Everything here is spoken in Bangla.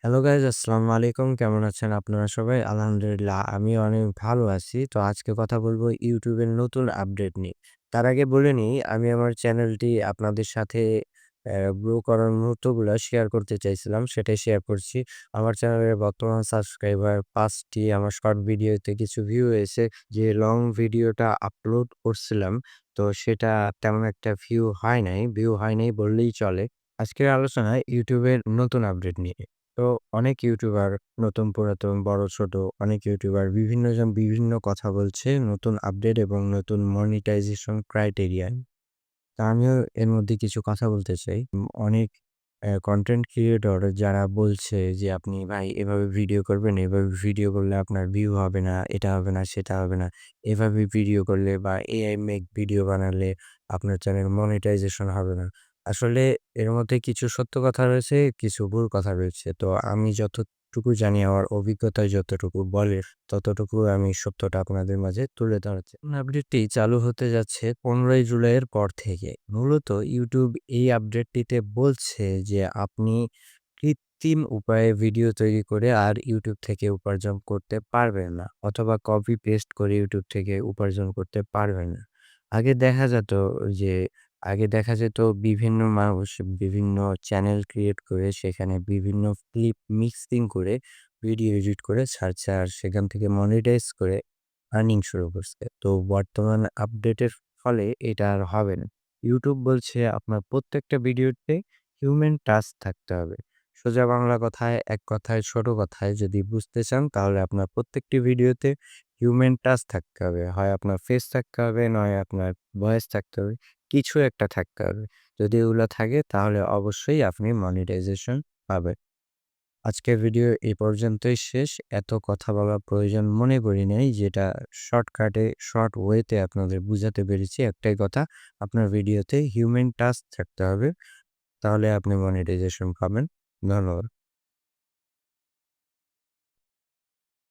হ্যালো গাইজ, আসসালামু আলাইকুম। কেমন আছেন আপনারা সবাই? আলহামদুলিল্লাহ আমি অনেক ভালো আছি। তো আজকে কথা বলবো YouTube এর নতুন আপডেট নিয়ে। তার আগে বলে নিই, আমি আমার চ্যানেলটি আপনাদের সাথে গ্রো করার মুহূর্তগুলা শেয়ার করতে চাইছিলাম, সেটাই শেয়ার করছি। আমার চ্যানেলের বর্তমান সাবস্ক্রাইবার ৫ টি। আমার শর্ট ভিডিওতে কিছু ভিউ হয়েছে। যে লং ভিডিওটা আপলোড করছিলাম, তো সেটা তেমন একটা ভিউ হয় নাই বললেই চলে। আজকের আলোচনায় YouTube এর নতুন আপডেট নিয়ে। তো অনেক ইউটিউবার, নতুন পুরাতন, বড় ছোট অনেক ইউটিউবার বিভিন্নজন বিভিন্ন কথা বলছে নতুন আপডেট এবং নতুন মনিটাইজেশন ক্রাইটেরিয়া। তা আমিও এর মধ্যে কিছু কথা বলতে চাই। অনেক কনটেন্ট ক্রিয়েটর যারা বলছে যে, "আপনি ভাই এভাবে ভিডিও করবেন, এভাবে ভিডিও করলে আপনার ভিউ হবে না, এটা হবে না, সেটা হবে না। এভাবে ভিডিও করলে বা এআই মেক ভিডিও বানালে আপনার চ্যানেল মনিটাইজেশন হবে না।" আসলে এর মধ্যে কিছু সত্য কথা রয়েছে, কিছু ভুল কথা রয়েছে। তো আমি যতটুকু জানি, আমার অভিজ্ঞতায় যতটুকু বলে, ততটুকু আমি সত্যটা আপনাদের মাঝে তুলে ধরার আপডেটটি চালু হতে যাচ্ছে ১৫ই জুলাইয়ের পর থেকে। মূলত YouTube এই আপডেটটিতে বলছে যে আপনি কৃত্রিম উপায়ে ভিডিও তৈরি করে আর YouTube থেকে উপার্জন করতে পারবেন না, অথবা কপি পেস্ট করে YouTube থেকে উপার্জন করতে পারবেন না। আগে দেখা যেত যে আগে দেখা যেত বিভিন্ন মানুষ বিভিন্ন চ্যানেল ক্রিয়েট করে সেখানে বিভিন্ন ক্লিপ মিক্সিং করে ভিডিও এডিট করে ছাড়ছে, আর সেখান থেকে মনিটাইজ করে আর্নিং শুরু করছে। তো বর্তমান আপডেটের ফলে এটা আর হবে না। YouTube বলছে আপনার প্রত্যেকটা ভিডিওতে হিউম্যান টাচ থাকতে হবে। সোজা বাংলা কথায়, এক কথায়, ছোট কথায় যদি বুঝতে চান, তাহলে আপনার প্রত্যেকটি ভিডিওতে হিউম্যান টাচ থাকতে হবে। হয় আপনার ফেস থাকতে হবে, নয় আপনার ভয়েস থাকতে হবে। কিছু একটা থাকতে হবে। যদি এগুলা থাকে তাহলে অবশ্যই আপনি মনিটাইজেশন পাবেন। আজকের ভিডিও এই পর্যন্তই শেষ। এত কথা বলার প্রয়োজন মনে করি নাই, যেটা শর্টকাটে শর্ট ওয়েতে আপনাদের বুঝাতে পেরেছি। একটাই কথা, আপনার ভিডিওতে হিউম্যান টাচ থাকতে হবে। তাহলে আপনি মনিটাইজেশন পাবেন। ধন্যবাদ।